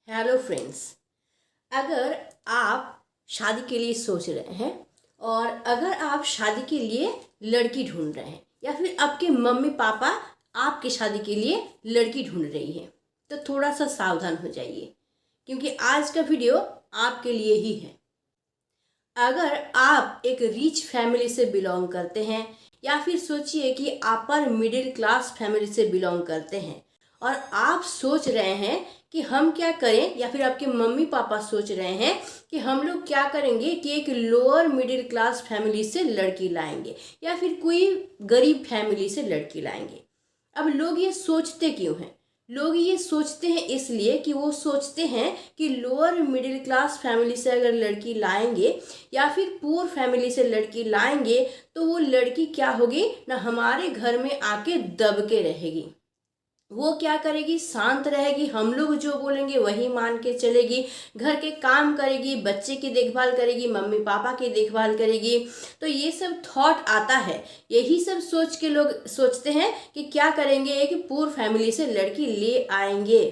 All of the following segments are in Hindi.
Hello friends. अगर आप शादी के लिए सोच रहे हैं और अगर आप शादी के लिए लड़की ढूंढ रहे हैं या फिर आपके मम्मी पापा आपकी शादी के लिए लड़की ढूंढ रही है तो थोड़ा सा सावधान हो जाइए, क्योंकि आज का वीडियो आपके लिए ही है। अगर आप एक रिच फैमिली से बिलोंग करते हैं या फिर सोचिए कि अपर मिडिल क्लास फैमिली से बिलोंग करते हैं और आप सोच रहे हैं कि हम क्या करें, या फिर आपके मम्मी पापा सोच रहे हैं कि हम लोग क्या करेंगे कि एक लोअर मिडिल क्लास फैमिली से लड़की लाएंगे या फिर कोई गरीब फैमिली से लड़की लाएंगे। अब लोग ये सोचते क्यों हैं? लोग ये सोचते हैं इसलिए कि वो सोचते हैं कि लोअर मिडिल क्लास फैमिली से अगर लड़की लाएंगे या फिर पुअर फैमिली से लड़की लाएंगे तो वो लड़की क्या होगी ना, हमारे घर में आके दब के रहेगी। वो क्या करेगी, शांत रहेगी, हम लोग जो बोलेंगे वही मान के चलेगी, घर के काम करेगी, बच्चे की देखभाल करेगी, मम्मी पापा की देखभाल करेगी। तो ये सब थॉट आता है, यही सब सोच के लोग सोचते हैं कि क्या करेंगे कि पूर फैमिली से लड़की ले आएंगे।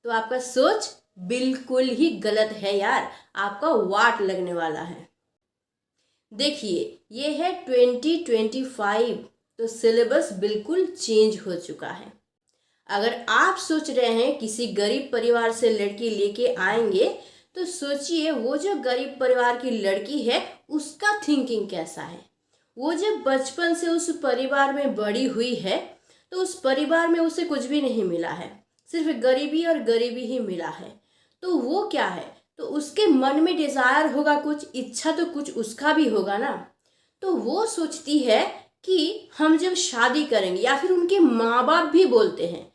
तो आपका सोच बिल्कुल ही गलत है यार, आपका वाट लगने वाला है। देखिए ये है 2025, तो सिलेबस बिल्कुल चेंज हो चुका है। अगर आप सोच रहे हैं किसी गरीब परिवार से लड़की लेके आएंगे तो सोचिए वो जो गरीब परिवार की लड़की है उसका थिंकिंग कैसा है। वो जब बचपन से उस परिवार में बड़ी हुई है तो उस परिवार में उसे कुछ भी नहीं मिला है, सिर्फ गरीबी और गरीबी ही मिला है। तो वो क्या है, तो उसके मन में डिजायर होगा, कुछ इच्छा तो कुछ उसका भी होगा ना। तो वो सोचती है कि हम जब शादी करेंगे, या फिर उनके माँ बाप भी बोलते हैं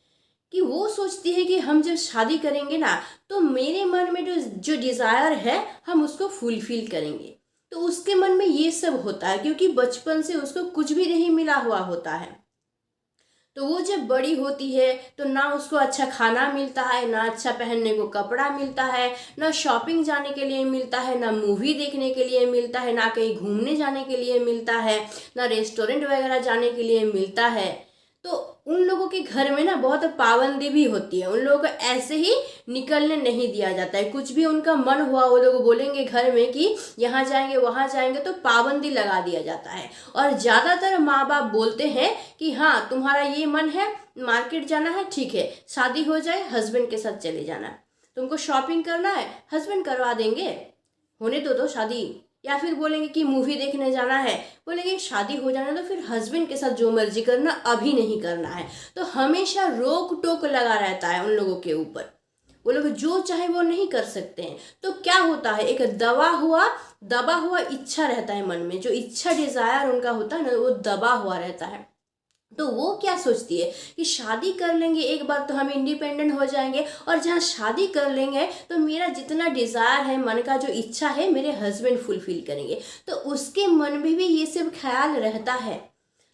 कि वो सोचती है कि हम जब शादी करेंगे ना तो मेरे मन में जो डिज़ायर है हम उसको फुलफिल करेंगे। तो उसके मन में ये सब होता है क्योंकि बचपन से उसको कुछ भी नहीं मिला हुआ होता है। तो वो जब बड़ी होती है तो ना उसको अच्छा खाना मिलता है, ना अच्छा पहनने को कपड़ा मिलता है, ना शॉपिंग जाने के लिए मिलता है, ना मूवी देखने के लिए मिलता है, ना कहीं घूमने जाने के लिए मिलता है, ना रेस्टोरेंट वगैरह जाने के लिए मिलता है। तो उन लोगों के घर में ना बहुत पाबंदी भी होती है, उन लोगों को ऐसे ही निकलने नहीं दिया जाता है। कुछ भी उनका मन हुआ वो लोग बोलेंगे घर में कि यहाँ जाएंगे वहाँ जाएंगे तो पाबंदी लगा दिया जाता है। और ज़्यादातर माँ बाप बोलते हैं कि हाँ तुम्हारा ये मन है मार्केट जाना है, ठीक है, शादी हो जाए हस्बैंड के साथ चले जाना, तुमको शॉपिंग करना है हस्बैंड करवा देंगे, होने दो शादी। या फिर बोलेंगे कि मूवी देखने जाना है, बोलेंगे शादी हो जाना तो फिर हस्बैंड के साथ जो मर्जी करना, अभी नहीं करना है। तो हमेशा रोक टोक लगा रहता है उन लोगों के ऊपर, वो लोग जो चाहे वो नहीं कर सकते हैं। तो क्या होता है, एक दबा हुआ इच्छा रहता है मन में, जो इच्छा डिजायर उनका होता है ना वो दबा हुआ रहता है। तो वो क्या सोचती है कि शादी कर लेंगे एक बार तो हम इंडिपेंडेंट हो जाएंगे, और जहाँ शादी कर लेंगे तो मेरा जितना डिज़ायर है, मन का जो इच्छा है, मेरे हस्बैंड फुलफिल करेंगे। तो उसके मन में भी ये सब ख्याल रहता है।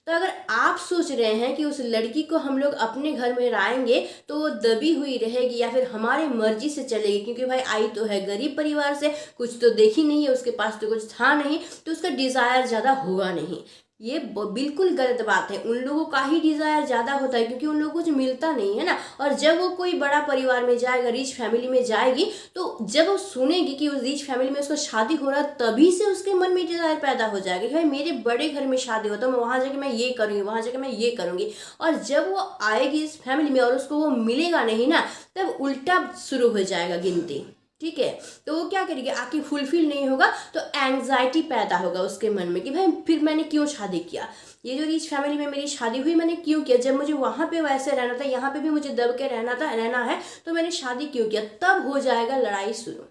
तो अगर आप सोच रहे हैं कि उस लड़की को हम लोग अपने घर में लाएंगे तो वो दबी हुई रहेगी या फिर हमारे मर्जी से चलेगी, क्योंकि भाई आई तो है गरीब परिवार से, कुछ तो देखी नहीं है, उसके पास तो कुछ था नहीं, तो उसका डिज़ायर ज़्यादा होगा नहीं, ये बिल्कुल गलत बात है। उन लोगों का ही डिज़ायर ज़्यादा होता है क्योंकि उन लोगों को कुछ मिलता नहीं है ना। और जब वो कोई बड़ा परिवार में जाएगा, रिच फैमिली में जाएगी, तो जब वो सुनेगी कि उस रिच फैमिली में उसका शादी हो रहा है, तभी से उसके मन में डिज़ायर पैदा हो जाएगा कि भाई मेरे बड़े घर में शादी होता है, मैं वहाँ जाके मैं ये करूँगी, वहाँ जाके मैं ये करूँगी। और जब वो आएगी इस फैमिली में और उसको वो मिलेगा नहीं ना, तब उल्टा शुरू हो जाएगा गिनती, ठीक है। तो वो क्या करेगी, आके फुलफिल नहीं होगा तो एंग्जाइटी पैदा होगा उसके मन में कि भाई फिर मैंने क्यों शादी किया, ये जो रिच फैमिली में मेरी शादी हुई मैंने क्यों किया, जब मुझे वहाँ पे वैसे रहना था, यहाँ पे भी मुझे दब के रहना है, तो मैंने शादी क्यों किया। तब हो जाएगा लड़ाई शुरू।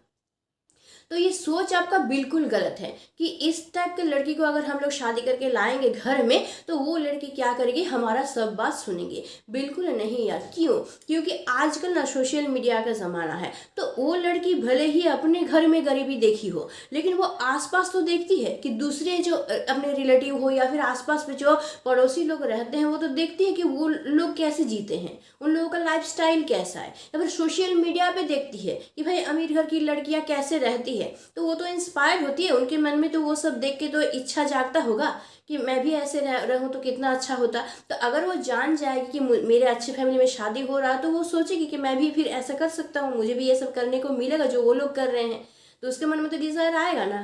तो ये सोच आपका बिल्कुल गलत है कि इस टाइप के लड़की को अगर हम लोग शादी करके लाएंगे घर में तो वो लड़की क्या करेगी, हमारा सब बात सुनेंगे। बिल्कुल नहीं यार, क्यों? क्योंकि आजकल ना सोशल मीडिया का ज़माना है, तो वो लड़की भले ही अपने घर में गरीबी देखी हो, लेकिन वो आसपास तो देखती है कि दूसरे जो अपने रिलेटिव हो या फिर आसपास में जो पड़ोसी लोग रहते हैं वो तो देखती है कि वो लोग कैसे जीते हैं, उन लोगों का लाइफस्टाइल कैसा है। या फिर सोशल मीडिया पे देखती है कि भाई अमीर घर की लड़कियां कैसे रहती है तो वो तो इंस्पायर्ड होती है, उनके मन में तो वो सब देख के तो इच्छा जागता होगा कि मैं भी ऐसे रहूं तो कितना अच्छा होता। तो अगर वो जान जाएगी कि मेरे अच्छी फैमिली में शादी हो रहा है तो वो सोचेगी कि मैं भी फिर ऐसा कर सकता हूँ, मुझे भी ये सब करने को मिलेगा जो वो लोग कर रहे हैं, तो उसके मन में तो डिजायर आएगा ना।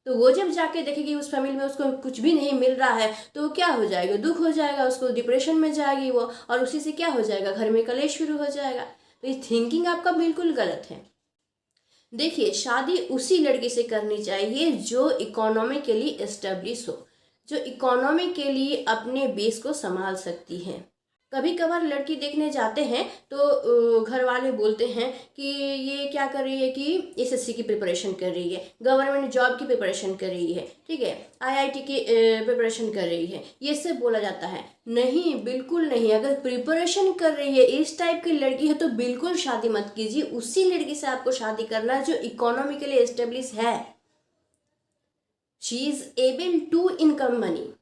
तो वो जब जाके देखेगी उस फैमिली में उसको कुछ भी नहीं मिल रहा है तो क्या हो जाएगा, दुख हो जाएगा, उसको डिप्रेशन में जाएगी वो, और उसी से क्या हो जाएगा, घर में कलेश शुरू हो जाएगा। तो ये थिंकिंग आपका बिल्कुल गलत है। देखिए, शादी उसी लड़की से करनी चाहिए जो इकोनॉमिकली एस्टेब्लिश हो, जो इकोनॉमी के लिए अपने बेस को संभाल सकती है। कभी कभार लड़की देखने जाते हैं तो घर वाले बोलते हैं कि ये क्या कर रही है कि एसएससी की प्रिपरेशन कर रही है, गवर्नमेंट जॉब की प्रिपरेशन कर रही है, ठीक है, आईआईटी की प्रिपरेशन कर रही है, ये सब बोला जाता है। नहीं, बिल्कुल नहीं। अगर प्रिपरेशन कर रही है, इस टाइप की लड़की है, तो बिल्कुल शादी मत कीजिए। उसी लड़की से आपको शादी करना है जो इकोनॉमिकली एस्टेब्लिश है, she is able to income money,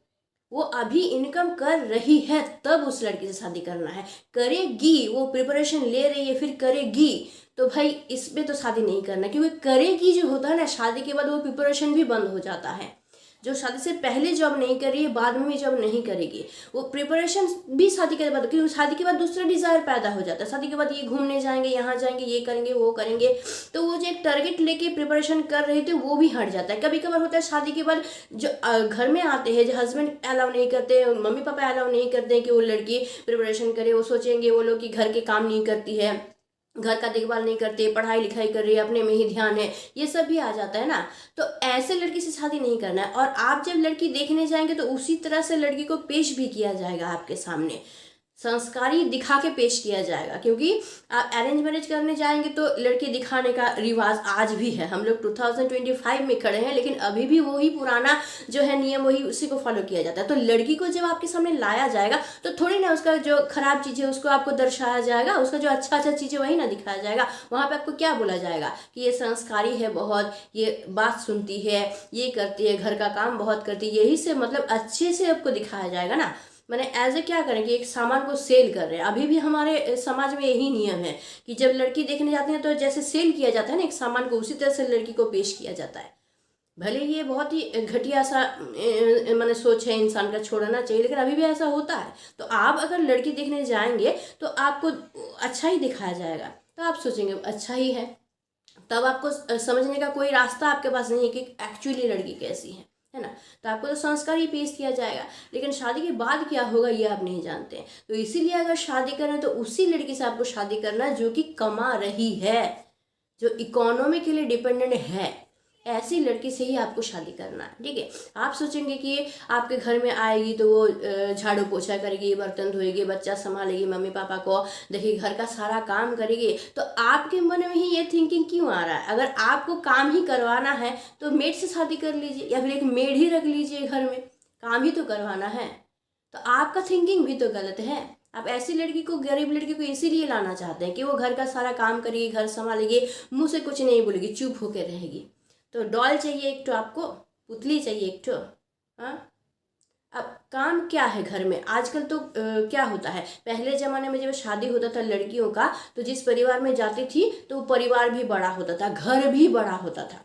वो अभी इनकम कर रही है, तब उस लड़की से शादी करना है। करेगी, वो प्रिपरेशन ले रही है फिर करेगी, तो भाई इसमें तो शादी नहीं करना, क्योंकि करेगी जो होता है ना, शादी के बाद वो प्रिपरेशन भी बंद हो जाता है। जो शादी से पहले जॉब नहीं कर रही है, बाद में भी जॉब नहीं करेगी, वो प्रिपरेशन भी शादी के बाद, क्योंकि शादी के बाद दूसरा डिजायर पैदा हो जाता है। शादी के बाद ये घूमने जाएंगे, यहाँ जाएंगे, ये करेंगे, वो करेंगे, तो वो जो एक टारगेट लेके प्रिपरेशन कर रहे थे वो भी हट जाता है। कभी कभार होता है शादी के बाद जो घर में आते हैं, जो हस्बैंड अलाउ नहीं करते, मम्मी पापा अलाउ नहीं करते कि वो लड़की प्रिपरेशन करे, वो सोचेंगे वो लोग कि घर के काम नहीं करती है, घर का देखभाल नहीं करते, पढ़ाई लिखाई कर रही है, अपने में ही ध्यान है, ये सब भी आ जाता है ना। तो ऐसे लड़की से शादी नहीं करना है। और आप जब लड़की देखने जाएंगे तो उसी तरह से लड़की को पेश भी किया जाएगा, आपके सामने संस्कारी दिखा के पेश किया जाएगा। क्योंकि आप अरेंज मैरिज करने जाएंगे तो लड़की दिखाने का रिवाज आज भी है, हम लोग 2025 में खड़े हैं, लेकिन अभी भी वही पुराना जो है नियम, वही उसी को फॉलो किया जाता है। तो लड़की को जब आपके सामने लाया जाएगा तो थोड़ी ना उसका जो खराब चीज़ है उसको आपको दर्शाया जाएगा, उसका जो अच्छा अच्छा चीज़ है वही ना दिखाया जाएगा। वहाँ पे आपको क्या बोला जाएगा कि ये संस्कारी है बहुत, ये बात सुनती है, ये करती है, घर का काम बहुत करती है, यही से मतलब अच्छे से आपको दिखाया जाएगा ना। मैंने एज ए क्या करें कि एक सामान को सेल कर रहे हैं। अभी भी हमारे समाज में यही नियम है कि जब लड़की देखने जाती है तो जैसे सेल किया जाता है ना एक सामान को, उसी तरह से लड़की को पेश किया जाता है। भले ये बहुत ही घटिया सा मैंने सोच है, इंसान का छोड़ना चाहिए, लेकिन अभी भी ऐसा होता है। तो आप अगर लड़की देखने जाएंगे तो आपको अच्छा ही दिखाया जाएगा, तो आप सोचेंगे अच्छा ही है, तब आपको समझने का कोई रास्ता आपके पास नहीं है कि एक्चुअली लड़की कैसी है ना। तो आपको तो संस्कार ही पेश किया जाएगा, लेकिन शादी के बाद क्या होगा ये आप नहीं जानते। तो इसीलिए अगर शादी करें तो उसी लड़की से आपको शादी करना है जो कि कमा रही है, जो इकोनॉमी के लिए डिपेंडेंट है, ऐसी लड़की से ही आपको शादी करना है, ठीक है। आप सोचेंगे कि आपके घर में आएगी तो वो झाड़ू पोछा करेगी, बर्तन धोएगी, बच्चा संभालेगी, मम्मी पापा को देखिए, घर का सारा काम करेगी, तो आपके मन में ही ये थिंकिंग क्यों आ रहा है? अगर आपको काम ही करवाना है तो मेड से शादी कर लीजिए, या फिर एक मेड ही रख लीजिए, घर में काम ही तो करवाना है। तो आपका थिंकिंग भी तो गलत है। आप ऐसी लड़की को, गरीब लड़की को इसीलिए लाना चाहते हैं कि वो घर का सारा काम करेगी, घर संभालेगी, मुँह से कुछ नहीं बोलेगी, चुप होकर रहेगी। तो डॉल चाहिए एक ठो, आपको पुतली चाहिए एक ठो, हाँ। अब काम क्या है घर में आजकल तो क्या होता है, पहले ज़माने में जब शादी होता था लड़कियों का तो जिस परिवार में जाती थी तो परिवार भी बड़ा होता था, घर भी बड़ा होता था,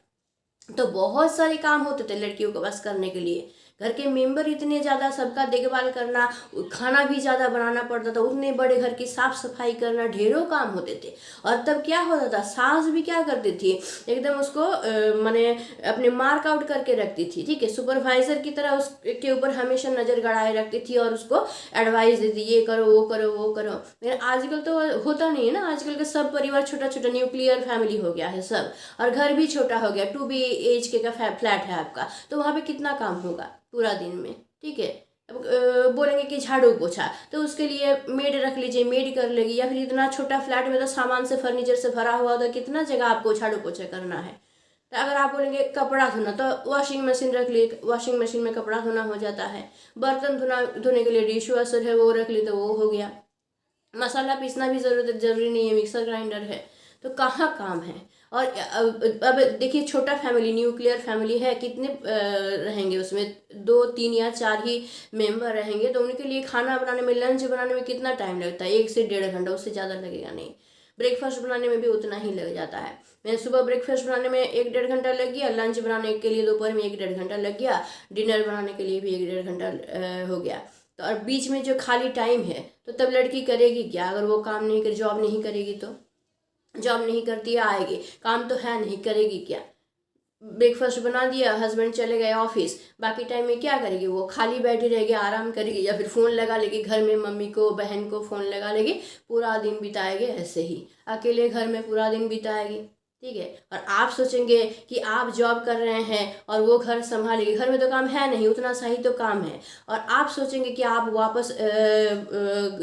तो बहुत सारे काम होते थे लड़कियों को बस करने के लिए। घर के मेंबर इतने ज़्यादा, सबका देखभाल करना, खाना भी ज़्यादा बनाना पड़ता था, उतने बड़े घर की साफ सफाई करना, ढेरों काम होते थे। और तब क्या होता था, सास भी क्या करती थी, एकदम उसको माने अपने मार्क आउट करके रखती थी, ठीक है, सुपरवाइजर की तरह उसके ऊपर हमेशा नज़र गड़ाए रखती थी और उसको एडवाइस देती, ये करो, वो करो, वो करो। लेकिन आजकल तो होता नहीं है ना, आजकल के सब परिवार छोटा छोटा न्यूक्लियर फैमिली हो गया है सब, और घर भी छोटा हो गया, 2 BHK का फ्लैट है आपका, तो वहाँ पे कितना काम होगा पूरा दिन में, ठीक है। अब बोलेंगे कि झाड़ू पोछा, तो उसके लिए मेड रख लीजिए, मेड कर लेगी, या फिर इतना छोटा फ्लैट में तो सामान से, फर्नीचर से भरा हुआ, तो कितना जगह आपको झाड़ू पोछा करना है। तो अगर आप बोलेंगे कपड़ा धोना, तो वॉशिंग मशीन रख ली, वॉशिंग मशीन में कपड़ा धोना हो जाता है। बर्तन धोने के लिए डिश वॉशर है, वो रख ली तो वो हो गया। मसाला पीसना भी जरूरी नहीं है, मिक्सर ग्राइंडर है, तो कहाँ काम है। और अब देखिए, छोटा फैमिली, न्यूक्लियर फैमिली है, कितने रहेंगे उसमें, 2 3 या 4 ही मेंबर रहेंगे, तो उनके लिए खाना बनाने में, लंच बनाने में कितना टाइम लगता है, 1 से 1.5 घंटा, उससे ज़्यादा लगेगा नहीं। ब्रेकफास्ट बनाने में भी उतना ही लग जाता है। मैं सुबह ब्रेकफास्ट बनाने में 1-1.5 घंटा लग गया, लंच बनाने के लिए दोपहर में 1-1.5 घंटा लग गया, डिनर बनाने के लिए भी 1-1.5 घंटा हो गया। तो और बीच में जो खाली टाइम है तो तब लड़की करेगी क्या? अगर वो काम नहीं कर, जॉब नहीं करेगी तो, जॉब नहीं करती है आएगी, काम तो है नहीं, करेगी क्या? ब्रेकफास्ट बना दिया, हस्बैंड चले गए ऑफिस, बाकी टाइम में क्या करेगी? वो खाली बैठी रहेगी, आराम करेगी, या फिर फ़ोन लगा लेगी, घर में मम्मी को बहन को फ़ोन लगा लेगी, पूरा दिन बिताएगी ऐसे ही, अकेले घर में पूरा दिन बिताएगी। ठीक है। और आप सोचेंगे कि आप जॉब कर रहे हैं और वो घर संभालेगी, घर में तो काम है नहीं, उतना सा ही तो काम है, और आप सोचेंगे कि आप वापस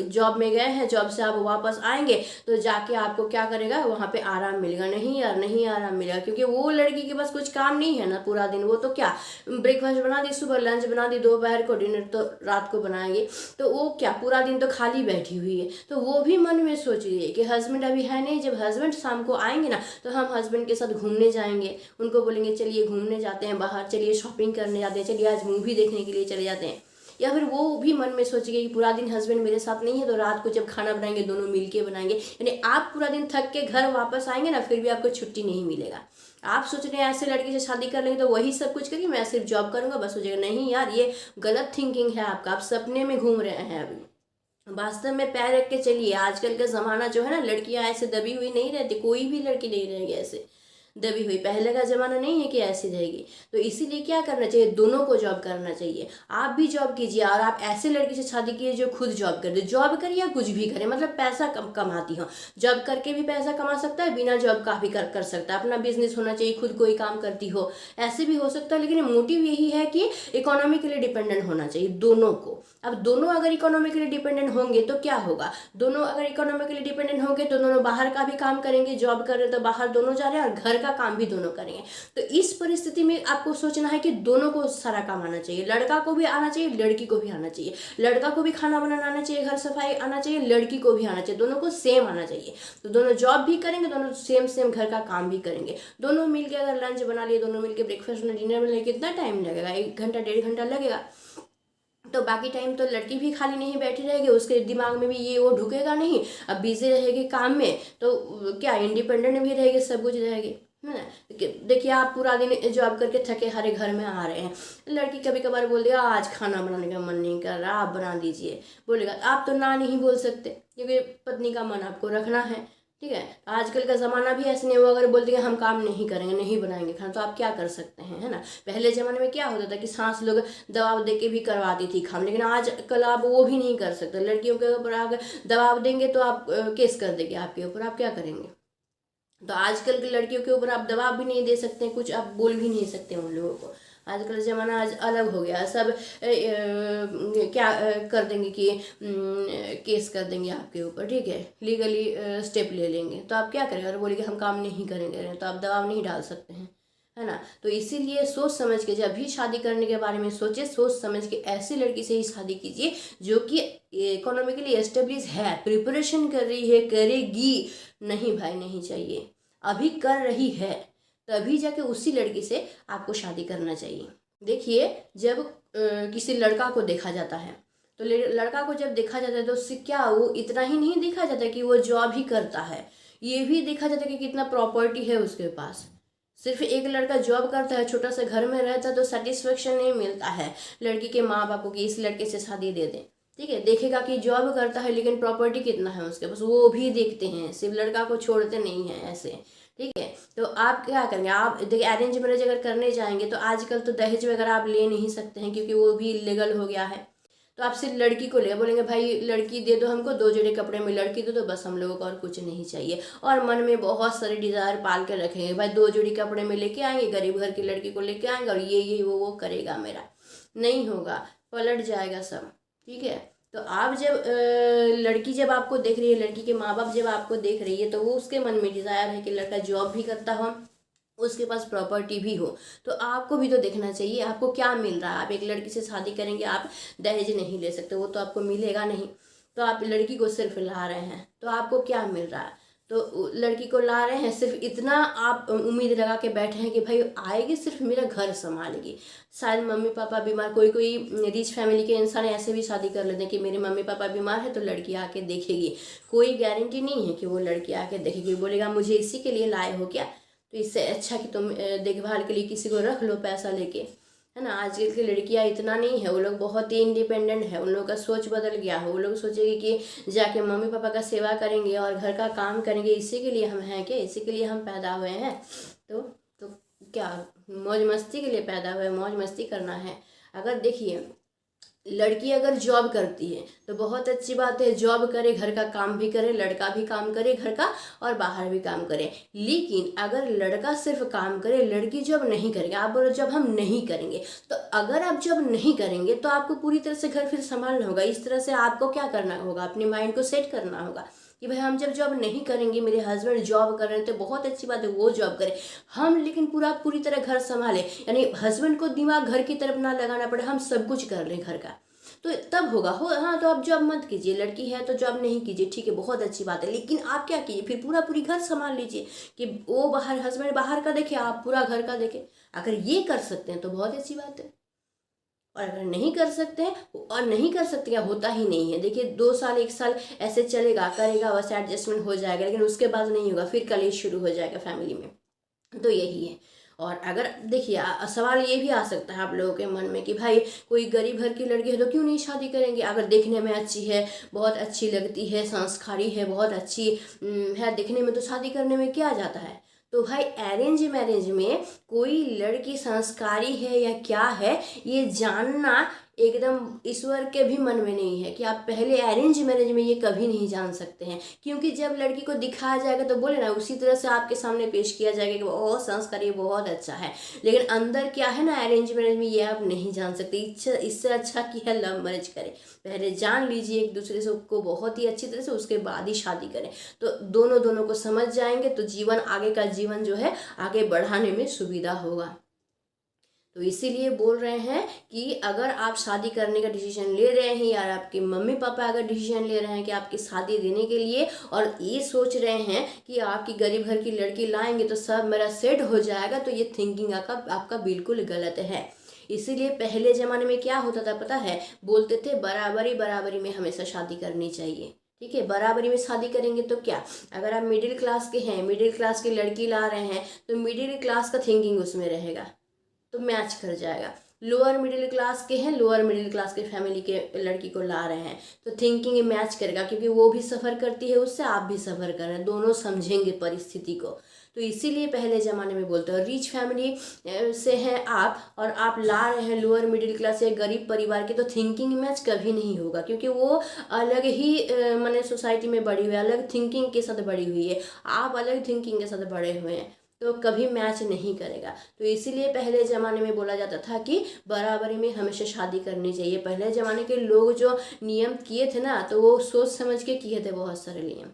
जॉब में गए हैं, जॉब से आप वापस आएंगे तो जाके आपको क्या करेगा, वहाँ पे आराम मिलेगा? नहीं यार, नहीं आराम मिलेगा, क्योंकि वो लड़की के पास कुछ काम नहीं है ना पूरा दिन। वो तो क्या, ब्रेकफास्ट बना दी, सुबह लंच बना दी, दोपहर को डिनर तो रात को बनाएंगे, तो वो क्या पूरा दिन तो खाली बैठी हुई है। तो वो भी मन में सोच रही है कि हस्बैंड अभी है नहीं, जब हस्बैंड शाम को आएंगे ना तो हम हस्बैंड के साथ घूमने जाएंगे, उनको बोलेंगे चलिए घूमने जाते हैं बाहर, चलिए शॉपिंग करने जाते हैं, चलिए आज मूवी देखने के लिए चले जाते हैं। या फिर वो भी मन में सोचेंगे कि पूरा दिन हस्बैंड मेरे साथ नहीं है तो रात को जब खाना बनाएंगे दोनों मिलके बनाएंगे। यानी आप पूरा दिन थक के घर वापस आएंगे ना, फिर भी आपको छुट्टी नहीं मिलेगा। आप सोच रहे हैं ऐसे लड़के से शादी कर लेंगे तो वही सब कुछ करेंगे, मैं सिर्फ जॉब करूंगा बस हो जाएगा। नहीं यार, ये गलत थिंकिंग है आपका, आप सपने में घूम रहे हैं अभी। वास्तव में पैर रख के चलिए। आजकल का ज़माना जो है ना, लड़कियां ऐसे दबी हुई नहीं रहती, कोई भी लड़की नहीं रहेगी ऐसे दबी हुई। पहले का ज़माना नहीं है कि ऐसी रहेगी। तो इसीलिए क्या करना चाहिए, दोनों को जॉब करना चाहिए। आप भी जॉब कीजिए और आप ऐसे लड़के से शादी कीजिए जो खुद जॉब कर दे। जॉब करे या कुछ भी करे, मतलब पैसा कमाती हो। जॉब करके भी पैसा कमा सकता है, बिना जॉब का भी कर सकता है। अपना बिजनेस होना चाहिए, खुद कोई काम करती हो, ऐसे भी हो सकता है। लेकिन मोटिव यही है कि इकोनॉमिकली डिपेंडेंट होना चाहिए दोनों को। अब दोनों अगर इकोनॉमिकली डिपेंडेंट होंगे तो क्या होगा, दोनों अगर इकोनॉमिकली डिपेंडेंट होंगे तो दोनों बाहर का भी काम करेंगे, जॉब कर रहे हैं तो बाहर दोनों जा रहे हैं और घर का काम भी दोनों करेंगे। तो इस परिस्थिति में आपको सोचना है कि दोनों को सारा काम आना चाहिए। लड़का को भी आना चाहिए, लड़की को भी आना चाहिए। लड़का को भी खाना बनाना आना चाहिए, घर सफाई आना चाहिए, लड़की को भी आना चाहिए। दोनों को सेम आना चाहिए। तो दोनों जॉब भी करेंगे, दोनों सेम घर का काम भी करेंगे। दोनों मिलकर अगर लंच बना लिए, दोनों मिलकर ब्रेकफास्ट में डिनर में, कितना टाइम लगेगा? 1-1.5 घंटा लगेगा। तो बाकी टाइम तो लड़की भी खाली नहीं बैठी रहेगी, उसके दिमाग में भी ये वो ढुकेगा नहीं। अब बिजी रहेगी काम में तो क्या इंडिपेंडेंट भी रहेगी, सब कुछ रहेगी, है ना। देखिए आप पूरा दिन जॉब करके थके हारे घर में आ रहे हैं, लड़की कभी कभार बोल देगा आज खाना बनाने का मन नहीं कर रहा, आप बना दीजिए, बोलेगा। आप तो ना नहीं बोल सकते क्योंकि पत्नी का मन आपको रखना है। ठीक है। आजकल का ज़माना भी ऐसे नहीं हुआ, अगर बोल दिया हम काम नहीं करेंगे, नहीं बनाएंगे खाना, तो आप क्या कर सकते हैं, है ना। पहले ज़माने में क्या होता था कि सास लोग दबाव दे के भी करवाती थी काम, लेकिन आजकल आप वो भी नहीं कर सकते। लड़कियों के ऊपर अगर दबाव देंगे तो आप केस कर देंगे आपके ऊपर, आप क्या करेंगे। तो आजकल की लड़कियों के ऊपर आप दबाव भी नहीं दे सकते, कुछ आप बोल भी नहीं सकते उन लोगों को। आजकल ज़माना आज अलग हो गया, सब क्या कर देंगे कि केस कर देंगे आपके ऊपर। ठीक है, लीगली स्टेप ले लेंगे। तो आप क्या करेंगे, अगर बोलेंगे हम काम नहीं करेंगे तो आप दबाव नहीं डाल सकते हैं, है ना। तो इसीलिए सोच समझ के जब भी शादी करने के बारे में सोचे, सोच समझ के ऐसी लड़की से ही शादी कीजिए जो कि इकोनॉमिकली एस्टेब्लिश है, प्रिपरेशन कर रही है, करेगी। नहीं भाई, नहीं चाहिए। अभी कर रही है तभी जाके उसी लड़की से आपको शादी करना चाहिए। देखिए जब किसी लड़का को देखा जाता है तो लड़का को जब देखा जाता है तो उससे क्या, वो इतना ही नहीं देखा जाता कि वो जॉब ही करता है, ये भी देखा जाता है कि कितना प्रॉपर्टी है उसके पास। सिर्फ एक लड़का जॉब करता है, छोटा सा घर में रहता है तो सेटिस्फेक्शन नहीं मिलता है लड़की के माँ बाप को कि इस लड़के से शादी दे दें। ठीक है, देखेगा कि जॉब करता है लेकिन प्रॉपर्टी कितना है उसके पास, वो भी देखते हैं, सिर्फ लड़का को छोड़ते नहीं हैं ऐसे। ठीक है, तो आप क्या करेंगे, आप देखिए अरेंज मैरिज अगर करने जाएंगे तो आजकल तो दहेज वगैरह आप ले नहीं सकते हैं क्योंकि वो भी इलीगल हो गया है। तो आप सिर्फ लड़की को ले बोलेंगे भाई लड़की दे दो हमको, 2 जोड़े कपड़े में लड़की दो तो बस हम लोगों को और कुछ नहीं चाहिए। और मन में बहुत सारे डिज़ायर पाल के रखेंगे, भाई 2 जोड़ी कपड़े में लेके आएंगे, गरीब घर की लड़की को लेके आएंगे और ये वो करेगा मेरा। नहीं होगा, पलट जाएगा सब। ठीक है, तो आप जब लड़की जब आपको देख रही है, लड़की के माँ बाप जब आपको देख रही है तो वो उसके मन में डिज़ायर है कि लड़का जॉब भी करता हो, उसके पास प्रॉपर्टी भी हो। तो आपको भी तो देखना चाहिए आपको क्या मिल रहा है। आप एक लड़की से शादी करेंगे, आप दहेज नहीं ले सकते, वो तो आपको मिलेगा नहीं। तो आप लड़की को सिर्फ ला रहे हैं तो आपको क्या मिल रहा है। तो लड़की को ला रहे हैं, सिर्फ इतना आप उम्मीद लगा के बैठे हैं कि भाई आएगी सिर्फ मेरा घर संभालेगी। शायद मम्मी पापा बीमार, कोई कोई रिच फैमिली के इंसान ऐसे भी शादी कर लेते हैं कि मेरे मम्मी पापा बीमार है तो लड़की आके देखेगी। कोई गारंटी नहीं है कि वो लड़की आके देखेगी, बोलेगा मुझे इसी के लिए लाए हो क्या, तो इससे अच्छा कि तुम देखभाल के लिए किसी को रख लो पैसा लेके, है ना। आजकल की लड़कियां इतना नहीं है, वो लोग बहुत ही इंडिपेंडेंट है, उन लोगों का सोच बदल गया है। वो लोग सोचेंगे कि जाके मम्मी पापा का सेवा करेंगे और घर का काम करेंगे, इसी के लिए हम हैं क्या, इसी के लिए हम पैदा हुए हैं। तो क्या मौज मस्ती के लिए पैदा हुए, मौज मस्ती करना है। अगर देखिए लड़की अगर जॉब करती है तो बहुत अच्छी बात है, जॉब करे, घर का काम भी करे, लड़का भी काम करे घर का और बाहर भी काम करे। लेकिन अगर लड़का सिर्फ काम करे, लड़की जॉब नहीं करेंगे, आप बोलो जब हम नहीं करेंगे, तो अगर आप जॉब नहीं करेंगे तो आपको पूरी तरह से घर फिर संभालना होगा। इस तरह से आपको क्या करना होगा, अपने माइंड को सेट करना होगा कि भाई हम जब जॉब नहीं करेंगे, मेरे हस्बैंड जॉब कर रहे हैं तो बहुत अच्छी बात है वो जॉब करें, हम लेकिन पूरी तरह घर संभालें, यानी हस्बैंड को दिमाग घर की तरफ ना लगाना पड़े, हम सब कुछ कर लें घर का, तो तब होगा हो। हाँ, तो आप जॉब मत कीजिए, लड़की है तो जॉब नहीं कीजिए, ठीक है, बहुत अच्छी बात है, लेकिन आप क्या कीजिए फिर पूरी घर संभाल लीजिए कि वो बाहर, हस्बैंड बाहर का देखे, आप पूरा घर का देखें। अगर ये कर सकते हैं तो बहुत अच्छी बात है, और अगर नहीं कर सकते हैं, और नहीं कर सकते या होता ही नहीं है, देखिए 2 साल 1 साल ऐसे चलेगा, करेगा, बस एडजस्टमेंट हो जाएगा, लेकिन उसके बाद नहीं होगा, फिर कलेश शुरू हो जाएगा फैमिली में। तो यही है। और अगर देखिए सवाल ये भी आ सकता है आप लोगों के मन में कि भाई कोई गरीब घर की लड़की है तो क्यों नहीं शादी करेंगे, अगर देखने में अच्छी है, बहुत अच्छी लगती है, संस्कारी है, बहुत अच्छी है दिखने में, तो शादी करने में क्या जाता है। तो भाई अरेंज मैरिज में कोई लड़की संस्कारी है या क्या है ये जानना एकदम ईश्वर के भी मन में नहीं है कि आप पहले अरेंज मैरिज में ये कभी नहीं जान सकते हैं, क्योंकि जब लड़की को दिखाया जाएगा तो बोले ना उसी तरह से आपके सामने पेश किया जाएगा कि वो संस्कारी बहुत अच्छा है, लेकिन अंदर क्या है ना अरेंज मैरिज में ये आप नहीं जान सकते। इससे अच्छा कि है लव मैरिज करें, पहले जान लीजिए एक दूसरे से को बहुत ही अच्छी तरह से, उसके बाद ही शादी करें, तो दोनों को समझ जाएंगे, तो जीवन आगे का जीवन जो है आगे बढ़ाने में सुविधा होगा। तो इसीलिए बोल रहे हैं कि अगर आप शादी करने का डिसीजन ले रहे हैं, या आपके मम्मी पापा अगर डिसीजन ले रहे हैं कि आपकी शादी देने के लिए, और ये सोच रहे हैं कि आपकी गरीब घर की लड़की लाएंगे तो सब मेरा सेट हो जाएगा, तो ये थिंकिंग आपका बिल्कुल गलत है। इसीलिए पहले ज़माने में क्या होता था पता है, बोलते थे बराबरी में हमेशा शादी करनी चाहिए, ठीक है, बराबरी में शादी करेंगे तो क्या, अगर आप मिडिल क्लास के हैं, मिडिल क्लास की लड़की ला रहे हैं, तो मिडिल क्लास का थिंकिंग उसमें रहेगा, तो मैच कर जाएगा। लोअर मिडिल क्लास के हैं, लोअर मिडिल क्लास के फैमिली के लड़की को ला रहे हैं, तो थिंकिंग मैच करेगा, क्योंकि वो भी सफ़र करती है उससे, आप भी सफ़र कर रहे हैं, दोनों समझेंगे परिस्थिति को। तो इसीलिए पहले ज़माने में बोलते हैं रिच फैमिली से हैं आप और आप ला रहे हैं लोअर मिडिल क्लास या गरीब परिवार के, तो थिंकिंग मैच कभी नहीं होगा, क्योंकि वो अलग ही माने सोसाइटी में बड़ी हुई है, अलग थिंकिंग के साथ बड़ी हुई है, आप अलग थिंकिंग के साथ बड़े हुए हैं, तो कभी मैच नहीं करेगा। तो इसीलिए पहले ज़माने में बोला जाता था कि बराबरी में हमेशा शादी करनी चाहिए। पहले ज़माने के लोग जो नियम किए थे ना, तो वो सोच समझ के किए थे बहुत सारे नियम,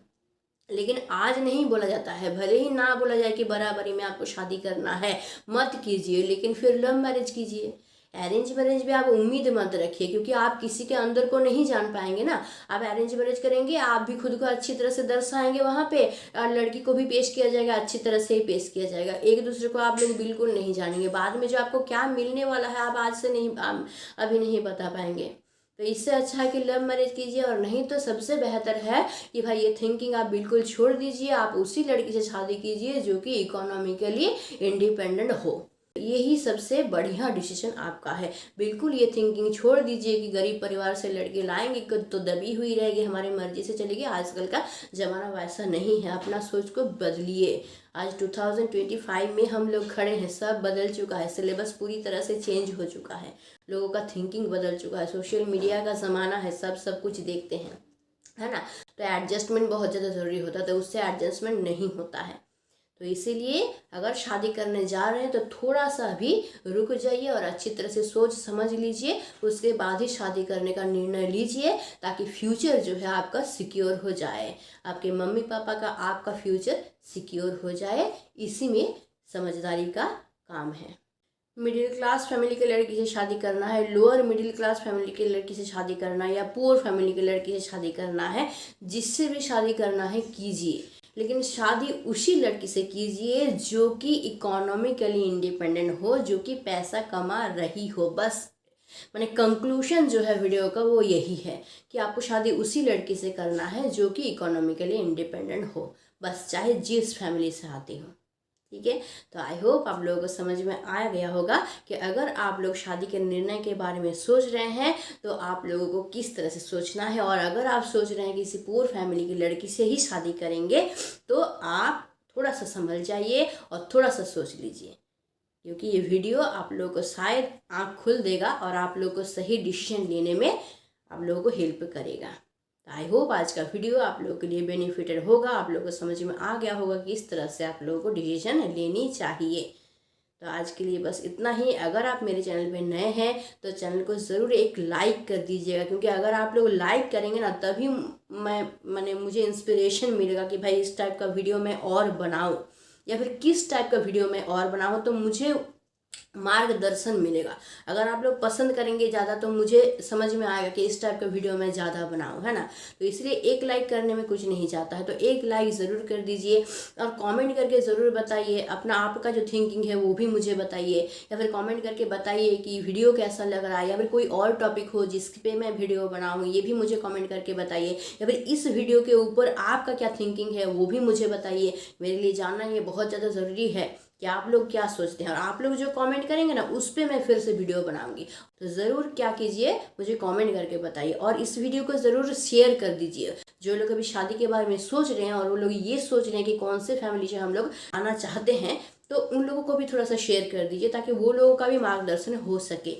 लेकिन आज नहीं बोला जाता है। भले ही ना बोला जाए कि बराबरी में आपको शादी करना है मत कीजिए, लेकिन फिर लव मैरिज कीजिए। अरेंज मैरिज में आप उम्मीद मत रखिए, क्योंकि आप किसी के अंदर को नहीं जान पाएंगे ना। आप अरेंज मैरिज करेंगे, आप भी खुद को अच्छी तरह से दर्शाएंगे वहाँ पे, और लड़की को भी पेश किया जाएगा अच्छी तरह से ही पेश किया जाएगा, एक दूसरे को आप लोग बिल्कुल नहीं जानेंगे। बाद में जो आपको क्या मिलने वाला है आप आज से नहीं अभी नहीं बता पाएंगे। तो इससे अच्छा है कि लव मैरिज कीजिए, और नहीं तो सबसे बेहतर है कि भाई ये थिंकिंग आप बिल्कुल छोड़ दीजिए, आप उसी लड़की से शादी कीजिए जो कि इकोनॉमिकली इंडिपेंडेंट हो। यही सबसे बढ़िया डिसीजन आपका है। बिल्कुल ये थिंकिंग छोड़ दीजिए कि गरीब परिवार से लड़के लाएंगे तो दबी हुई रहेगी, हमारी मर्जी से चलेगी। आजकल का ज़माना वैसा नहीं है, अपना सोच को बदलिए। आज 2025 में हम लोग खड़े हैं, सब बदल चुका है, सिलेबस पूरी तरह से चेंज हो चुका है, लोगों का थिंकिंग बदल चुका है, सोशल मीडिया का ज़माना है, सब कुछ देखते हैं, है ना। तो एडजस्टमेंट बहुत ज़्यादा ज़रूरी होता है, तो उससे एडजस्टमेंट नहीं होता है। तो इसीलिए अगर शादी करने जा रहे हैं तो थोड़ा सा भी रुक जाइए और अच्छी तरह से सोच समझ लीजिए, उसके बाद ही शादी करने का निर्णय लीजिए, ताकि फ्यूचर जो है आपका सिक्योर हो जाए, आपके मम्मी पापा का आपका फ्यूचर सिक्योर हो जाए। इसी में समझदारी का काम है। मिडिल क्लास फैमिली के लड़की से शादी करना है, लोअर मिडिल क्लास फैमिली के लड़की से शादी करना है, या पुअर फैमिली के लड़की से शादी करना है, जिससे भी शादी करना है कीजिए, लेकिन शादी उसी लड़की से कीजिए जो कि इकोनॉमिकली इंडिपेंडेंट हो, जो कि पैसा कमा रही हो। बस मैंने कंक्लूजन जो है वीडियो का वो यही है कि आपको शादी उसी लड़की से करना है जो कि इकोनॉमिकली इंडिपेंडेंट हो, बस चाहे जिस फैमिली से आती हो। ठीक है, तो आई होप आप लोगों को समझ में आ गया होगा कि अगर आप लोग शादी के निर्णय के बारे में सोच रहे हैं तो आप लोगों को किस तरह से सोचना है। और अगर आप सोच रहे हैं कि किसी पुअर फैमिली की लड़की से ही शादी करेंगे तो आप थोड़ा सा संभल जाइए और थोड़ा सा सोच लीजिए, क्योंकि ये वीडियो आप लोगों को शायद आँख खुल देगा और आप लोगों को सही डिसीजन लेने में आप लोगों को हेल्प करेगा। आई होप आज का वीडियो आप लोगों के लिए बेनिफिटेड होगा, आप लोगों को समझ में आ गया होगा कि इस तरह से आप लोगों को डिसीजन लेनी चाहिए। तो आज के लिए बस इतना ही। अगर आप मेरे चैनल पे नए हैं तो चैनल को ज़रूर एक लाइक कर दीजिएगा, क्योंकि अगर आप लोग लाइक करेंगे ना तभी मैंने मुझे इंस्पिरेशन मिलेगा कि भाई इस टाइप का वीडियो मैं और बनाऊँ, या फिर किस टाइप का वीडियो मैं और बनाऊँ, तो मुझे मार्गदर्शन मिलेगा। अगर आप लोग पसंद करेंगे ज़्यादा तो मुझे समझ में आएगा कि इस टाइप का वीडियो मैं ज़्यादा बनाऊँ, है ना। तो इसलिए एक लाइक करने में कुछ नहीं जाता है, तो एक लाइक ज़रूर कर दीजिए और कमेंट करके ज़रूर बताइए अपना आपका जो थिंकिंग है वो भी मुझे बताइए, या फिर कमेंट करके बताइए कि वीडियो कैसा लग रहा है, या फिर कोई और टॉपिक हो जिस पे मैं वीडियो बनाऊँ ये भी मुझे कमेंट करके बताइए, या फिर इस वीडियो के ऊपर आपका क्या थिंकिंग है वो भी मुझे बताइए। मेरे लिए जानना ये बहुत ज़्यादा ज़रूरी है कि आप लोग क्या सोचते हैं, और आप लोग जो कमेंट करेंगे ना उस पर मैं फिर से वीडियो बनाऊंगी। तो ज़रूर क्या कीजिए, मुझे कमेंट करके बताइए और इस वीडियो को ज़रूर शेयर कर दीजिए। जो लोग अभी शादी के बारे में सोच रहे हैं और वो लोग ये सोच रहे हैं कि कौन से फैमिली से हम लोग आना चाहते हैं, तो उन लोगों को भी थोड़ा सा शेयर कर दीजिए ताकि वो लोगों का भी मार्गदर्शन हो सके।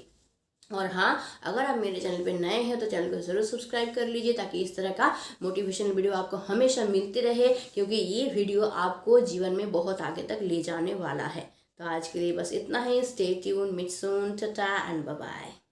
और हाँ, अगर आप मेरे चैनल पे नए हैं तो चैनल को ज़रूर सब्सक्राइब कर लीजिए ताकि इस तरह का मोटिवेशनल वीडियो आपको हमेशा मिलती रहे, क्योंकि ये वीडियो आपको जीवन में बहुत आगे तक ले जाने वाला है। तो आज के लिए बस इतना ही। Stay tuned, meet soon, tata and bye bye.